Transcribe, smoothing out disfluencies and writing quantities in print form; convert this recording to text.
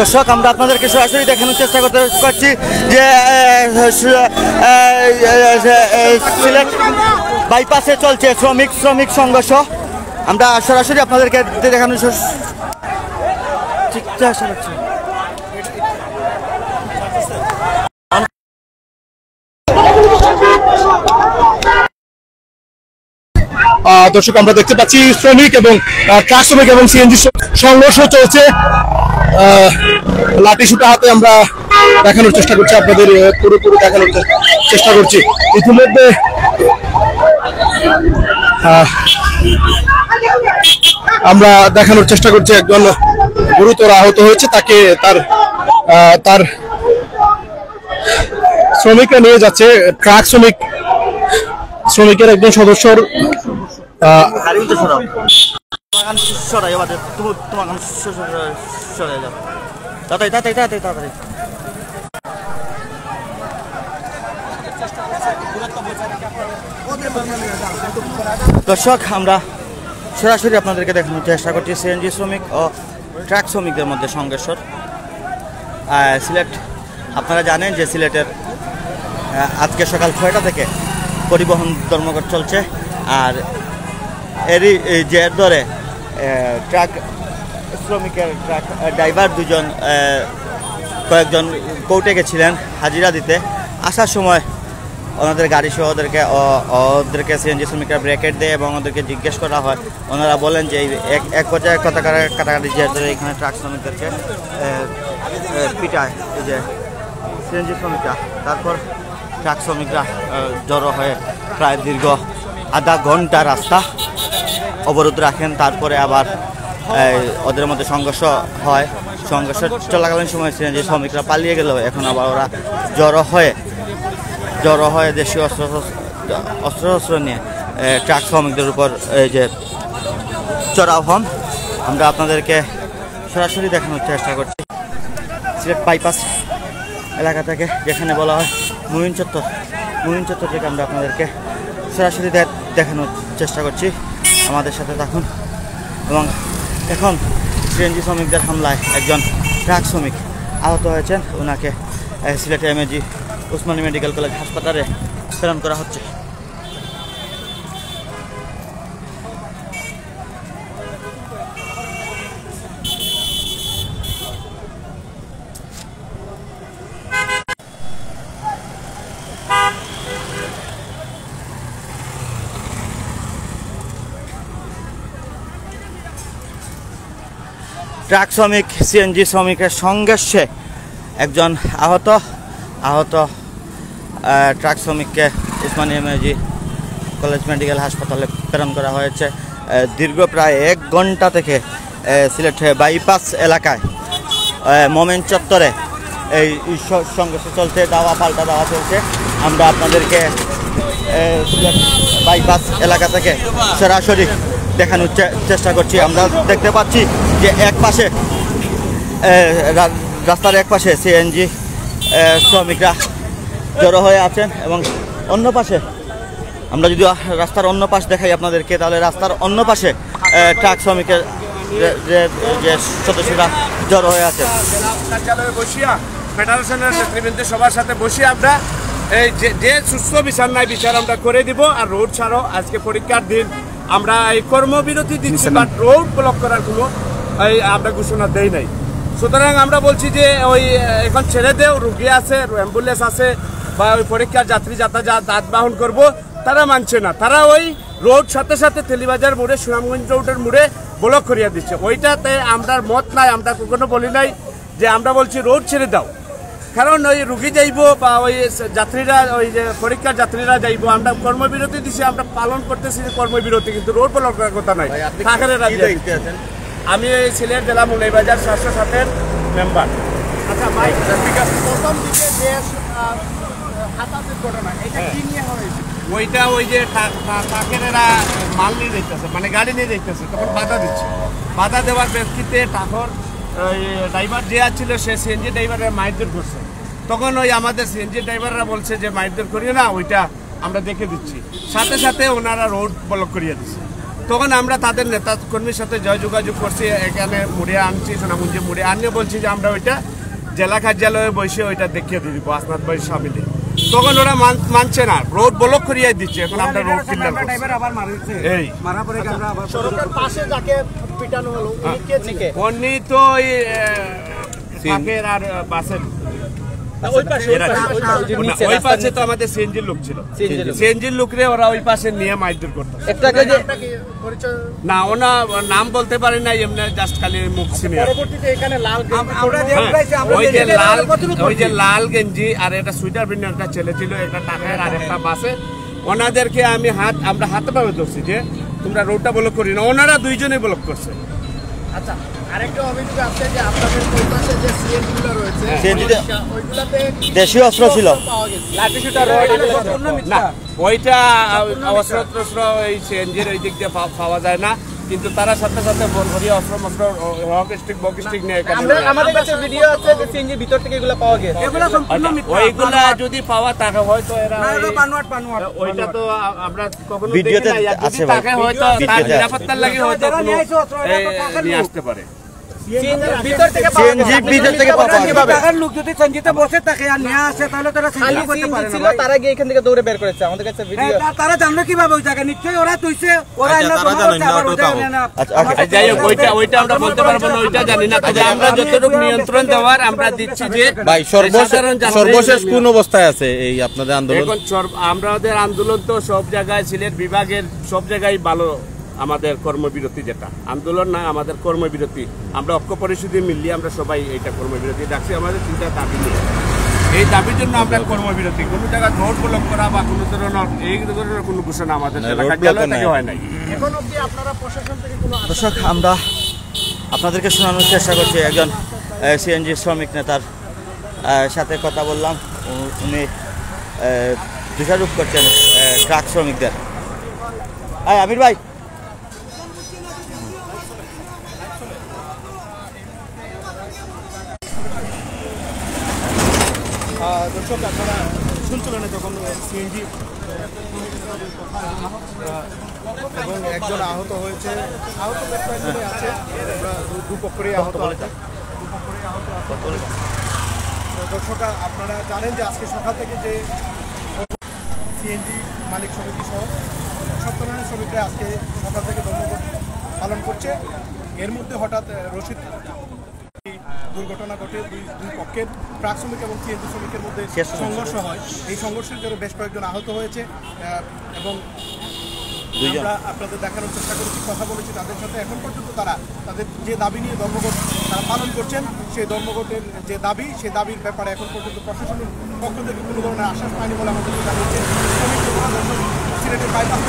দর্শক, আমরা আপনাদেরকে সরাসরি দেখানোর চেষ্টা করছি যে সিলেট বাইপাসে চলছে শ্রমিক সংঘর্ষ। আমরা সরাসরি আপনাদেরকে দেখানোর চেষ্টা করছি। দর্শক, আমরা দেখতে পাচ্ছি শ্রমিক এবং ট্রাক শ্রমিক এবং সিএনজি সংঘর্ষ চলছে। লাঠি সুটা হাতে আমরা দেখানোর চেষ্টা করছি, আপনাদের পুরোপুরি দেখানোর চেষ্টা করছি। ইতিমধ্যে আমরা দেখানোর চেষ্টা করছি একজন গুরুতর আহত হয়েছে, তাকে তার শ্রমিকরা নিয়ে যাচ্ছে। ট্রাক শ্রমিকের একজন সদস্যর দর্শক, আমরা সরাসরি আপনাদেরকে দেখানোর চেষ্টা করছি সিএনজি শ্রমিক ও ট্রাক শ্রমিকদের মধ্যে সংঘর্ষ। সিলেট, আপনারা জানেন যে সিলেটের আজকে সকাল 6টা থেকে পরিবহন ধর্মঘট চলছে। আর এরই জের ধরে ট্রাক ড্রাইভার দুজন কয়েকজন কোর্টে গেছিলেন হাজিরা দিতে। আসার সময় ওনাদের গাড়ি সহ ওদেরকে সিএনজি শ্রমিকরা ব্রেকেট দেয় এবং ওদেরকে জিজ্ঞেস করা হয়। ওনারা বলেন যে এক পর্যায়ে কাটাকাটি জের ধরে এখানে ট্রাক শ্রমিকদেরকে পিটায় এই যে সিএনজি শ্রমিকরা। তারপর ট্রাক শ্রমিকরা জড়ো হয়ে প্রায় দীর্ঘ আধা ঘন্টা রাস্তা অবরোধ রাখেন। তারপরে আবার ওদের মধ্যে সংঘর্ষ হয়। সংঘর্ষ চলাকালীন সময় সিএনজি শ্রমিকরা পালিয়ে গেলেও এখন আবার ওরা জড়ো হয়ে দেশীয় অস্ত্র নিয়ে ট্রাক শ্রমিকদের উপর এই যে চড়াও হন। আমরা আপনাদেরকে সরাসরি দেখানোর চেষ্টা করছি সিলেট বাইপাস এলাকা থেকে, যেখানে বলা হয় মুহিন চত্বর থেকে আমরা আপনাদেরকে সরাসরি দেখানোর চেষ্টা করছি। আমাদের সাথে থাকুন। এবং এখন সিএনজি শ্রমিকদের হামলায় একজন ট্রাক শ্রমিক আহত হয়েছেন। ওনাকে Sylhet MAG Usmani medical college হাসপাতালে প্রেরণ করা হচ্ছে। ট্রাক শ্রমিক সিএনজি শ্রমিকের সংঘর্ষে একজন আহত ট্রাক শ্রমিককে উসমানী এমএজি কলেজ মেডিকেল হাসপাতালে প্রেরণ করা হয়েছে। দীর্ঘ প্রায় 1 ঘন্টা থেকে সিলেট বাইপাস এলাকায় মোমেন চত্বরে এই সংঘর্ষ চলছে, পাল্টা দাওয়া চলছে। আমরা আপনাদেরকে সিলেট বাইপাস এলাকা থেকে সরাসরি দেখানোর চেষ্টা করছি। আমরা দেখতে পাচ্ছি যে রাস্তার এক পাশে সিএনজি শ্রমিকরা জড়ো হয়ে আছেন এবং অন্য পাশে, আমরা যদি রাস্তার অন্য পাশ দেখাই আপনাদেরকে, তাহলে রাস্তার অন্য পাশে ট্রাক শ্রমিকের যে সদস্যরা জড়ো হয়ে আছেন। ফেডারেশনের নেতৃবৃন্দ সবার সাথে বসে আমরা এই যে সুস্থ বিচার নাই বিচার আমরা করে দিব। আর রোড ছাড়াও আজকে পরীক্ষার দিন আমরা এই কর্মবিরতি দিচ্ছি, বাট রোড ব্লক করার কোনো আমরা ঘোষণা দেই নাই। সুতরাং আমরা বলছি যে ওই এখন ছেড়ে দেও, রুগী আছে, অ্যাম্বুলেন্স আছে, বা ওই পরীক্ষার যাত্রী যাতায়াত বাহন করব, তারা মানছে না। তারা ওই রোড সাথে সাথে তেলিবাজার মোড়ে, সুনামগঞ্জ রোডের মোড়ে ব্লক করিয়া দিচ্ছে। ওইটাতে আমরা মত নাই, আমরা কখনো বলি নাই যে আমরা বলছি রোড ছেড়ে দাও। কারণ ওই রুগী যাইব বা ওই যাত্রীরা, ওই যে পরীক্ষার যাত্রীরা যাইব, আমরা কর্মবিরতি দিছি, আমরা পালন করতেছি কর্মবিরতি, কিন্তু রোড ব্লক করার কথা নাই। আমি এই সিলেট জেলা মৌলভীবাজার 707-এর মেম্বার। আচ্ছা ভাই, প্রথম দিকে যে হাতাহাতির ঘটনা, এটা কি নিয়ে হয়েছে? ওইটা ওই যে ট্রাকেরা মাল নিয়ে দেখতেছে, মানে গাড়ি নিয়ে দেখতেছে, তখন বাধা দিচ্ছে। বাধা দেওয়ার প্রেক্ষিতে ট্রাকের ড্রাইভার যে ছিল, সে সিএনজি ড্রাইভারের মারধর করছে। তখন ওই আমাদের সিএনজি ড্রাইভাররা বলছে যে মারধর করিও না, ওইটা আমরা দেখে দিচ্ছি, সাথে সাথে ওনারা রোড ব্লক করিয়ে দিচ্ছে। তখন আমরা তাদের নেতা কর্মীর সাথে যোগাযোগ করছি, এখানে মুড়ে আনছি, সোনামুঞ্জি মুড়ে আনিয়ে বলছি যে আমরা ওইটা জেলা কার্যালয়ে বসে ওইটা দেখিয়ে দিয়ে দিব আসনাদ ভাই সামিলে। তখন ওরা মানছে না, রোড ব্লক করিয়ে দিচ্ছে। এখন আমরা রোড ক্লিয়ার করছি। এই সড়কের পাশে যাকে পিটানো হলো উনি কে ছিলেন? উনি তো ওই ট্রাকের আর বাসের ওই পাশে তো আমাদের সিএনজির লোক ছিল, সিএনজির লোকরে ওরা ওই পাশে নিয়ে মারধর করতো। না ওনা নাম বলতে পারি না, এমনি জাস্ট খালি মুখ চিনি। ওই যে লাল গেঞ্জি আর একটা সুইটার পিন্ডে একটা ছেলে ছিল, একটা টাকার আর একটা বাসে, ওনাদেরকে আমরা হাতে পাবে ধরছি যে তোমরা রোডটা ব্লক করি না, ওনারা দুইজনে ব্লক করছে। আচ্ছা, আরেকটা অভিযোগ আছে যে আপনাদের ওই পাশে যে সিএনজিগুলো রয়েছে ওইগুলাতে দেশীয় অস্ত্র ছিল, লাঠি শুটার রড না ওইটা অস্ত্র টস্ত্র এই সিএনজির ওই দিক দিয়ে পাওয়া যায় না, কিন্তু তারা সাথে সাথে বলবরি অস্ত্র মস্ত্র রক স্টিক বক স্টিক নিয়ে আমাদের কাছে ভিডিও আছে যে সিএনজির ভিতর থেকে এগুলো পাওয়া গেছে। এগুলো সম্পূর্ণ মিথ্যা। ওইগুলা যদি পাওয়া টাকা হয়তো এরা ওইটা তো আমরা কখনো ভিডিওতে দেখি না, আছে যদি ভাই, টাকা হয়তো তার নিরাপত্তার লাগে হয়তো নিয়ে আসতে পারে। ভিতর থেকে সিএনজির ভিতর থেকে পাওয়া যাবে। টাকার লোক যদি সঞ্জিতে বসে থাকে আর নিয়ে আসে তাহলে তারা সিএনজি করতে পারে না। তারা গিয়ে এখান থেকে দৌড়ে বের করেছে, আমাদের কাছে ভিডিও। তারা জানলো কিভাবে ওই জায়গা? নিশ্চয়ই ওরা তুইছে, ওরা আচ্ছা, যাই হোক ওইটা আমরা বলতে পারবো না, ওইটা জানি না। তবে আমরা যতটুকু নিয়ন্ত্রণ দেওয়ার আমরা দিচ্ছি যে ভাই সর্বশেষ কোন অবস্থায় আছে এই আপনাদের আন্দোলন? এখন আমাদের আন্দোলন তো সব জায়গায়, সিলেট বিভাগের সব জায়গায় ভালো। আমাদের কর্মবিরতি যেটা আন্দোলন না, আমাদের কর্মবিরতি, আমরা ঐক্য পরিষদে মিলিয়ে আমরা সবাই এইটা কর্মবিরতি ডাকছি আমাদের চিন্তা দাবি নিয়ে। এই দাবির জন্য আমরা কর্মবিরতি, কোনো জায়গায় রোড ব্লক করা বা কোনো ধরনের এই ধরনের কোনো ঘোষণা আমাদের জেলা কার্যালয় থেকে হয় নাই। এখন অবধি আপনারা প্রশাসন থেকে কোনো দর্শক, আমরা আপনাদেরকে শোনানোর চেষ্টা করছি একজন সিএনজি শ্রমিক নেতার সাথে কথা বললাম। উনি দোষারোপ করছেন ট্রাক শ্রমিকদের। আমির ভাই, দর্শক আপনারা শুনছিলেন যখন সিএনজি এবং একজন আহত হয়েছে, আহত বেশ কয়েকজনই আছে, দুপক্ষেরই আহত আছে। দর্শক আপনারা জানেন যে আজকে সকাল থেকে যে সিএনজি মালিক সমিতি সহ সব ধরনের শ্রমিকরা আজকে সকাল থেকে ধর্মঘট পালন করছে। এর মধ্যে হঠাৎ রশিদ দুর্ঘটনা ঘটে, দুই পক্ষের ট্রাক শ্রমিক এবং সিএনজি শ্রমিকের মধ্যে সংঘর্ষ হয়। এই সংঘর্ষের জন্য বেশ কয়েকজন আহত হয়েছে এবং আমরা আপনাদের দেখানোর চেষ্টা করেছি, কথা বলেছি তাদের সাথে। এখন পর্যন্ত তারা তাদের যে দাবি নিয়ে ধর্মঘট তারা পালন করছেন, সেই ধর্মঘটের যে দাবি, সেই দাবির ব্যাপারে এখন পর্যন্ত প্রশাসনের পক্ষ থেকে কোনো ধরনের আশ্বাস পায়নি বলে আমাদেরকে জানিয়েছে। সিলেটের বাইপাস